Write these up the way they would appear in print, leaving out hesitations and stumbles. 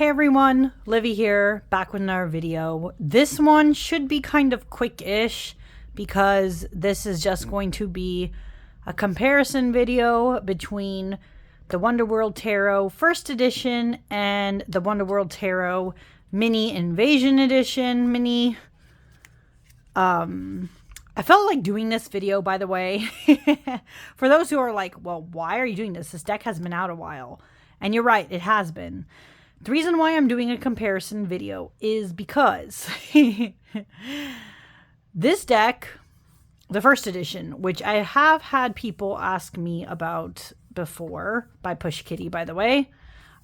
Hey everyone, Livy here, back with another video. This one should be kind of quick-ish because this is just going to be a comparison video between the Wonderworld Tarot First Edition and the Wonderworld Tarot Mini Invasion Edition. I felt like doing this video, by the way. For those who are like, well, why are you doing this? This deck has been out a while. And you're right, it has been. The reason why I'm doing a comparison video is because this deck, the first edition, which I have had people ask me about before, by Push Kitty, by the way.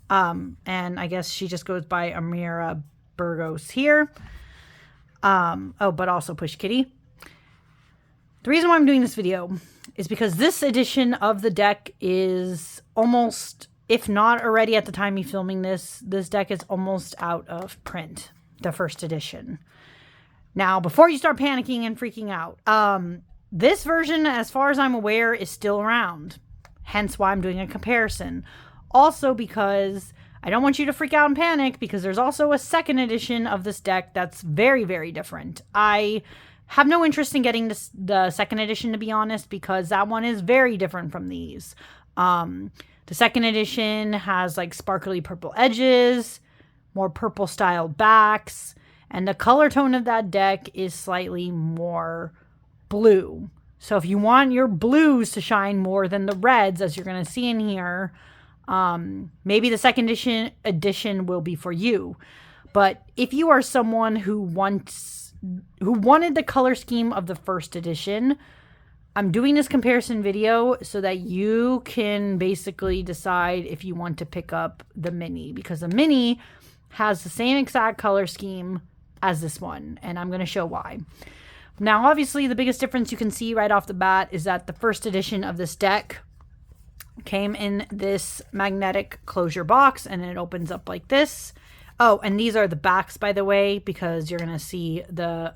And I guess she just goes by Amira Burgos here. But also Push Kitty. The reason why I'm doing this video is because this edition of the deck is almost, if not already at the time of filming this deck is almost out of print, the first edition. Now, before you start panicking and freaking out, this version, as far as I'm aware, is still around. Hence why I'm doing a comparison. Also because I don't want you to freak out and panic, because there's also a second edition of this deck that's very, very different. I have no interest in getting the second edition, to be honest, because that one is very different from these. The second edition has like sparkly purple edges, more purple style backs, and the color tone of that deck is slightly more blue. So if you want your blues to shine more than the reds, as you're going to see in here, maybe the second edition will be for you. But if you are someone who wanted the color scheme of the first edition, I'm doing this comparison video so that you can basically decide if you want to pick up the mini, because the mini has the same exact color scheme as this one, and I'm going to show why. Now, obviously, the biggest difference you can see right off the bat is that the first edition of this deck came in this magnetic closure box, and it opens up like this. Oh, and these are the backs, by the way, because you're going to see the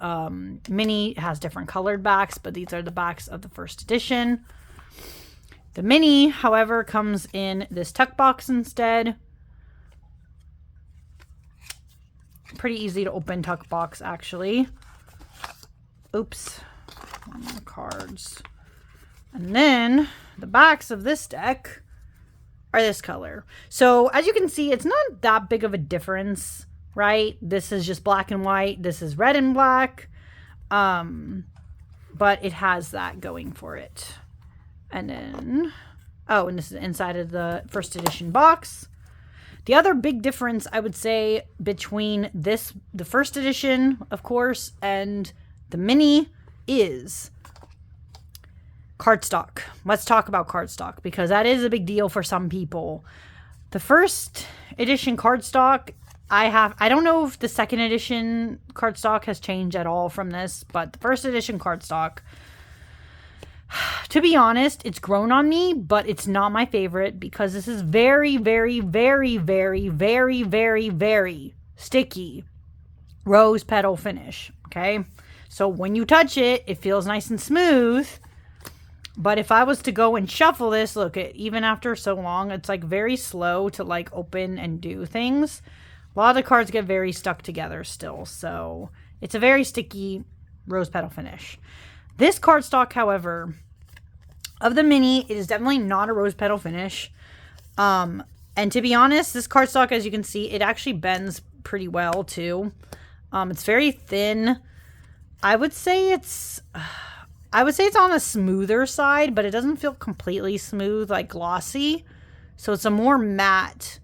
mini has different colored backs, but these are the backs of the first edition. The mini, however, comes in this tuck box instead. Pretty easy to open tuck box, actually. Oops. One more cards. And then the backs of this deck are this color. So as you can see, it's not that big of a difference, right? This is just black and white. This is red and black. But it has that going for it. And then, oh, and this is inside of the first edition box. The other big difference, I would say, between the first edition, of course, and the mini is cardstock. Let's talk about cardstock, because that is a big deal for some people. The first edition cardstock, I don't know if the second edition cardstock has changed at all from this, but the first edition cardstock, to be honest, it's grown on me, but it's not my favorite, because this is very, very, very, very, very, very, very sticky rose petal finish. Okay, so when you touch it, it feels nice and smooth. But if I was to go and shuffle this, look, even after so long, it's like very slow to like open and do things. A lot of the cards get very stuck together still. So it's a very sticky rose petal finish. This cardstock, however, of the mini, it is definitely not a rose petal finish. And to be honest, this cardstock, as you can see, it actually bends pretty well too. It's very thin. I would say it's on a smoother side, but it doesn't feel completely smooth, like glossy. So it's a more matte,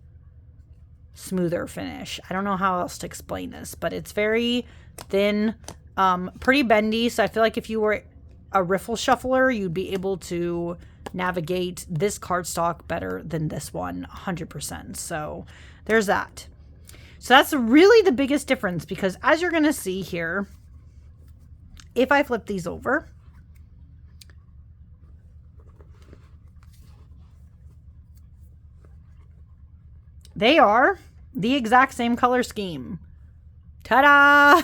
smoother finish. I don't know how else to explain this, but it's very thin, pretty bendy. So I feel like if you were a riffle shuffler, you'd be able to navigate this cardstock better than this one, 100%. So there's that. So that's really the biggest difference, because as you're going to see here, if I flip these over, they are the exact same color scheme. Ta-da!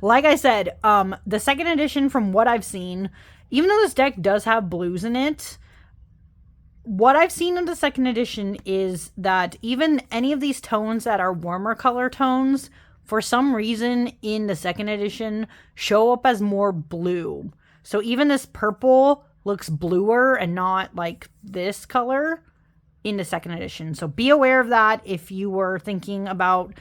Like I said, the second edition, from what I've seen, even though this deck does have blues in it, what I've seen in the second edition is that even any of these tones that are warmer color tones, for some reason in the second edition, show up as more blue. So even this purple looks bluer and not like this color in the second edition. So be aware of that if you were thinking about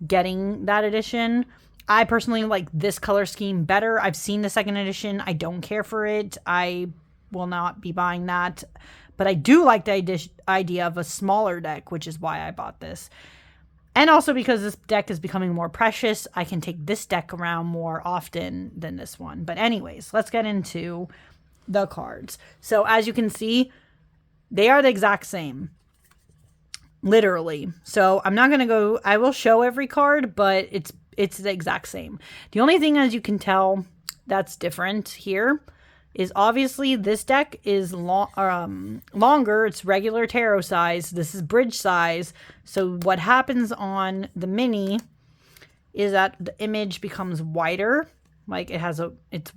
getting that edition. I personally like this color scheme better. I've seen the second edition. I don't care for it. I will not be buying that. But I do like the idea of a smaller deck, which is why I bought this. And also because this deck is becoming more precious, I can take this deck around more often than this one. But anyways, let's get into the cards. So as you can see, they are the exact same. Literally. So I'm not going to go, I will show every card, but it's the exact same. The only thing, as you can tell, that's different here is obviously this deck is longer. It's regular tarot size. This is bridge size. So what happens on the mini is that the image becomes wider. Like it's,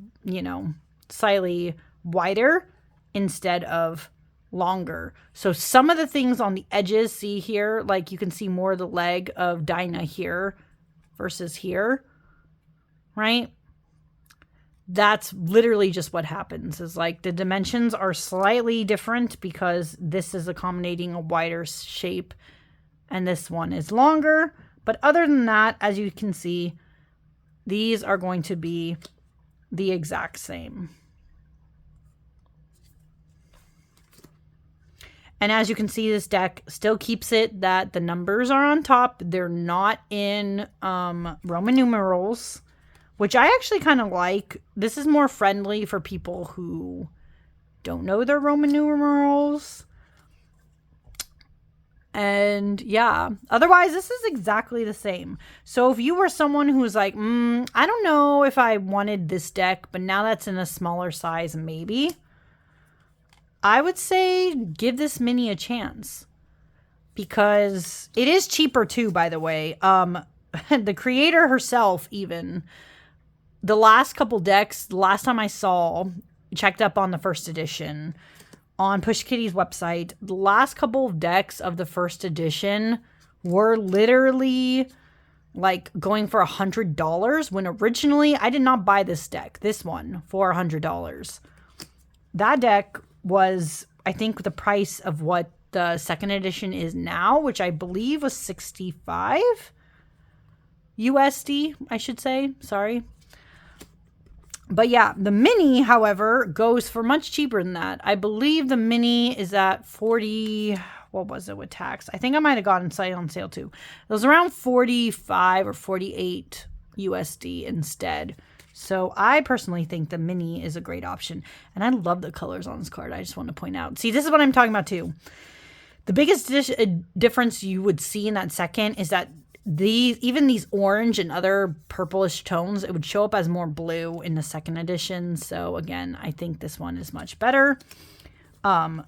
slightly wider instead of longer. So some of the things on the edges, see here, like you can see more of the leg of Dinah here versus here, right? That's literally just what happens, is like the dimensions are slightly different because this is accommodating a wider shape and this one is longer. But other than that, as you can see, these are going to be the exact same. And as you can see, this deck still keeps it that the numbers are on top. They're not in Roman numerals, which I actually kind of like. This is more friendly for people who don't know their Roman numerals. And yeah, otherwise, this is exactly the same. So if you were someone who's like, I don't know if I wanted this deck, but now that's in a smaller size, maybe, I would say give this mini a chance, because it is cheaper too, by the way. The creator herself, even the last couple decks, the last time I checked up on the first edition on Push Kitty's website, the last couple of decks of the first edition were literally like going for $100, when originally I did not buy this deck, this one, for $100. That deck was, I think, the price of what the second edition is now, which I believe was 65 USD, I should say. Sorry. But yeah, the mini, however, goes for much cheaper than that. I believe the mini is at 40, what was it with tax? I think I might have gotten it on sale too. It was around 45 or 48 USD instead. So I personally think the mini is a great option. And I love the colors on this card. I just want to point out. See, this is what I'm talking about too. The biggest difference you would see in that second is that even these orange and other purplish tones, it would show up as more blue in the second edition. So again, I think this one is much better.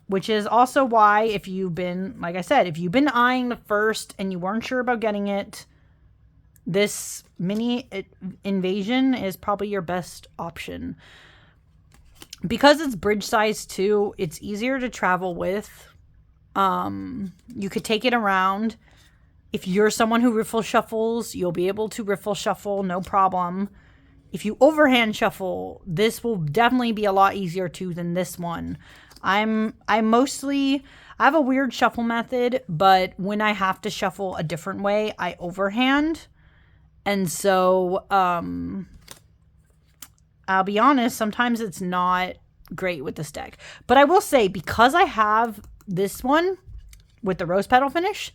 Which is also why, if you've been, like I said, if you've been eyeing the first and you weren't sure about getting it, this mini Invasion is probably your best option. Because it's bridge size too, it's easier to travel with. You could take it around. If you're someone who riffle shuffles, you'll be able to riffle shuffle, no problem. If you overhand shuffle, this will definitely be a lot easier too than this one. I have a weird shuffle method, but when I have to shuffle a different way, I overhand. And so, I'll be honest, sometimes it's not great with this deck. But I will say, because I have this one with the rose petal finish,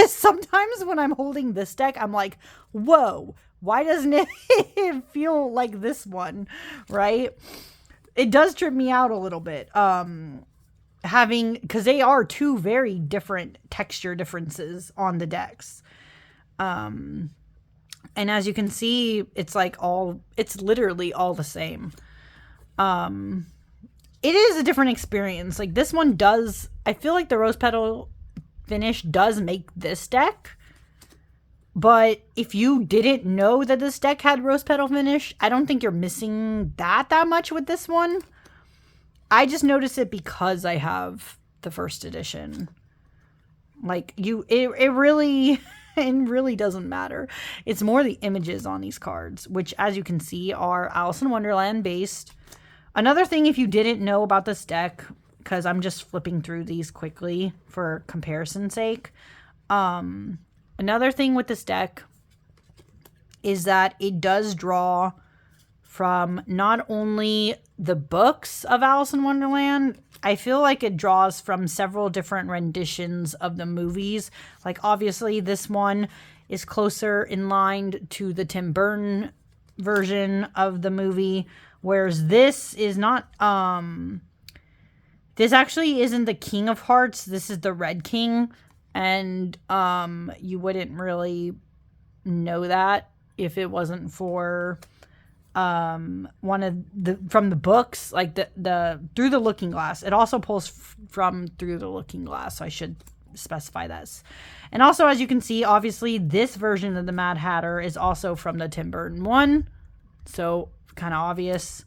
sometimes when I'm holding this deck, I'm like, whoa, why doesn't it feel like this one, right? It does trip me out a little bit. Because they are two very different texture differences on the decks. And as you can see, it's literally all the same. It is a different experience. Like this one I feel like the rose petal finish does make this deck. But if you didn't know that this deck had rose petal finish, I don't think you're missing that much with this one. I just notice it because I have the first edition. Like it really, it really doesn't matter. It's more the images on these cards, which as you can see are Alice in Wonderland based. Another thing, if you didn't know about this deck, because I'm just flipping through these quickly for comparison's sake. Another thing with this deck is that it does draw from not only the books of Alice in Wonderland, I feel like it draws from several different renditions of the movies. Like, obviously, this one is closer in line to the Tim Burton version of the movie, whereas this is not, this actually isn't the King of Hearts, this is the Red King, and you wouldn't really know that if it wasn't for one of the from the books, like the Through the Looking Glass. It also pulls from Through the Looking Glass, so I should specify this. And also, as you can see, obviously this version of the Mad Hatter is also from the Tim Burton one, so kind of obvious.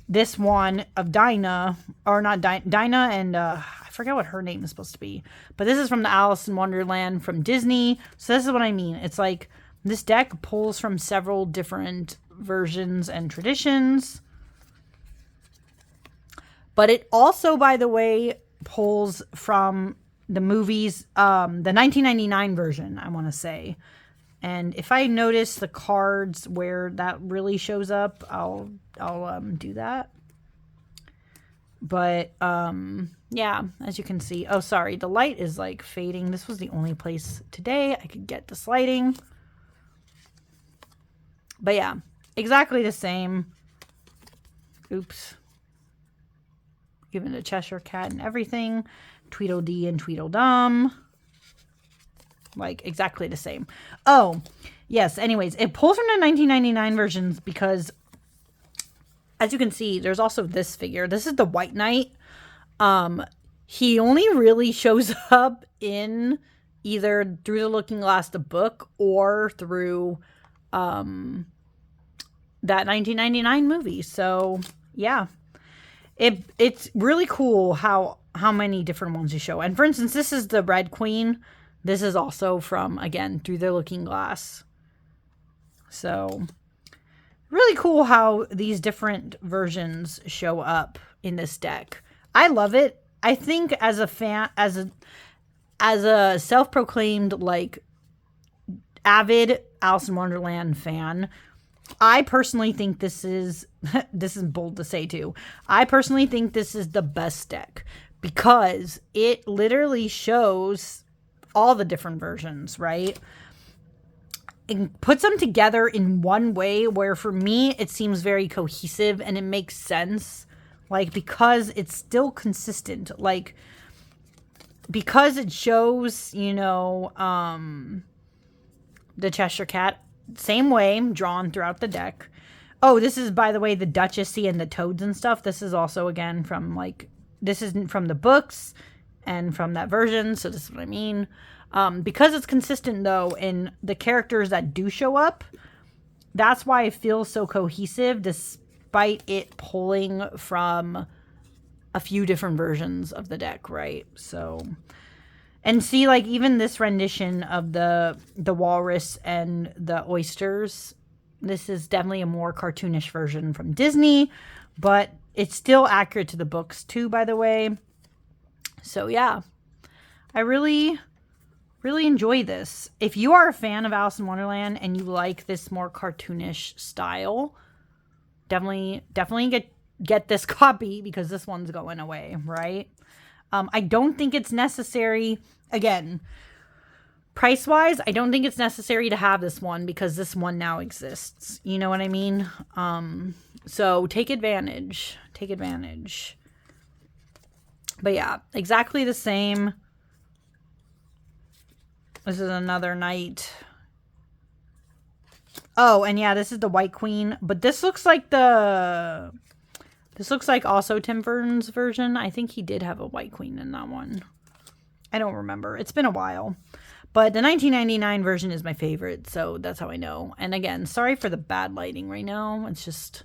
This one of Dinah, or not Dinah, and I forget what her name is supposed to be, but this is from the Alice in Wonderland from Disney. So this is what I mean. It's like this deck pulls from several different versions and traditions. But it also, by the way, pulls from the movies, the 1999 version, I want to say. And if I notice the cards where that really shows up, I'll do that. But yeah, as you can see, oh sorry, the light is like fading. This was the only place today I could get this lighting. But yeah, exactly the same. Oops. Given the Cheshire Cat and everything. Tweedledee and Tweedledum. Like, exactly the same. Oh, yes, anyways. It pulls from the 1999 versions because, as you can see, there's also this figure. This is the White Knight. He only really shows up in either Through the Looking Glass, the book, or through that 1999 movie. So yeah, it's really cool how many different ones you show. And for instance, this is the Red Queen. This is also from, again, Through the Looking Glass. So really cool how these different versions show up in this deck. I love it. I think as a fan, as a self-proclaimed like avid Alice in Wonderland fan, I personally think this is this is bold to say too. I personally think this is the best deck because it literally shows all the different versions, right? And puts them together in one way where for me it seems very cohesive and it makes sense, like, because it's still consistent, like, because it shows, you know, the Cheshire Cat same way drawn throughout the deck. Oh, this is, by the way, the Duchessy and the Toads and stuff. This is also, again, from, like, this isn't from the books and from that version, so this is what I mean. Because it's consistent, though, in the characters that do show up, that's why it feels so cohesive, despite it pulling from a few different versions of the deck, right? So, and see, like, even this rendition of the walrus and the oysters, this is definitely a more cartoonish version from Disney, but it's still accurate to the books, too, by the way. So, yeah, I really enjoy this. If you are a fan of Alice in Wonderland and you like this more cartoonish style, definitely get this copy because this one's going away, right? I don't think it's necessary, again, price-wise, I don't think it's necessary to have this one because this one now exists. You know what I mean? So take advantage. Take advantage. But yeah, exactly the same. This is another knight. Oh, and yeah, this is the White Queen. But this looks like this looks like also Tim Burton's version. I think he did have a White Queen in that one. I don't remember. It's been a while. But the 1999 version is my favorite, so that's how I know. And again, sorry for the bad lighting right now. It's just,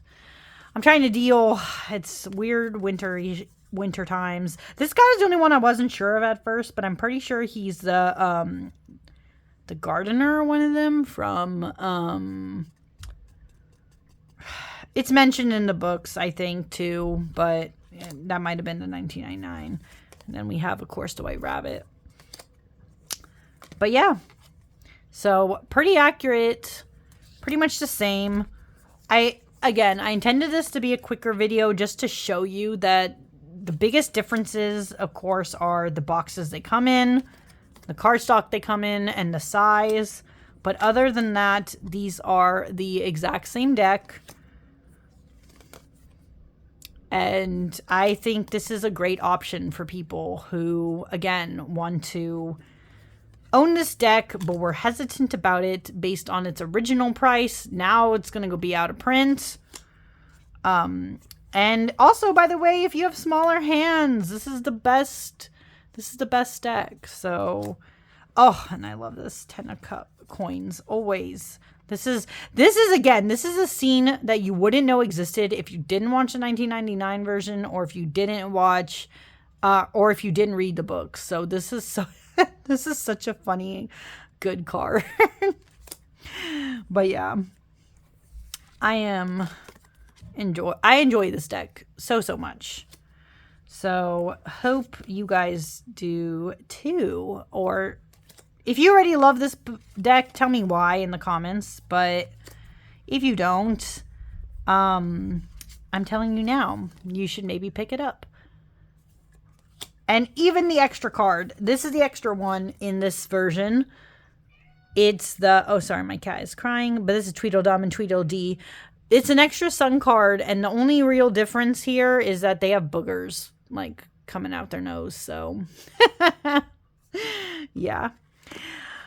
I'm trying to deal. It's weird winter times. This guy was the only one I wasn't sure of at first, but I'm pretty sure he's the gardener, one of them from it's mentioned in the books, I think, too, but that might have been the 1999. And then we have, of course, the White Rabbit. But yeah, so pretty accurate, pretty much the same. I intended this to be a quicker video just to show you that the biggest differences, of course, are the boxes they come in, the cardstock they come in, and the size. But other than that, these are the exact same deck. And I think this is a great option for people who, again, want to own this deck, but were hesitant about it based on its original price. Now it's going to go be out of print. And also, by the way, if you have smaller hands, this is the best deck. So, oh, and I love this 10 of cup coins always. This is a scene that you wouldn't know existed if you didn't watch the 1999 version, or if you didn't watch, or if you didn't read the book. So this is such a funny, good card. But yeah, I enjoy this deck so much. So hope you guys do too, or if you already love this deck, tell me why in the comments. But if you don't, I'm telling you now, you should maybe pick it up. And even the extra card. This is the extra one in this version. It's the... Oh, sorry, my cat is crying. But this is Tweedledum and Tweedledee. It's an extra sun card. And the only real difference here is that they have boogers, like, coming out their nose. So, yeah.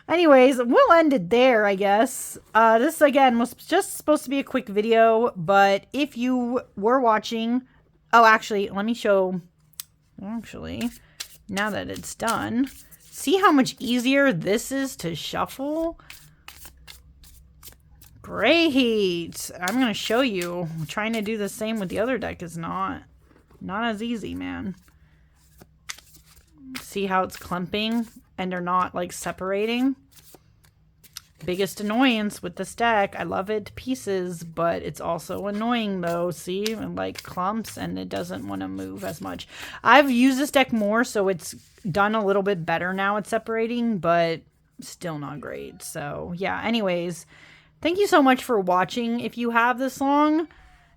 Anyways, we'll end it there, I guess. This, again, was just supposed to be a quick video. But if you were watching... Oh, actually, let me show... Actually, now that it's done, see how much easier this is to shuffle? Great. I'm going to show you. Trying to do the same with the other deck is not as easy, man. See how it's clumping and they're not like separating? Biggest annoyance with this deck. I love it to pieces, but it's also annoying though. See, it like clumps and it doesn't want to move as much. I've used this deck more, so it's done a little bit better now at separating, but still not great. So yeah, anyways, thank you so much for watching if you have this long,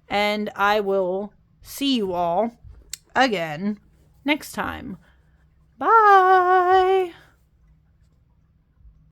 and I will see you all again next time. Bye!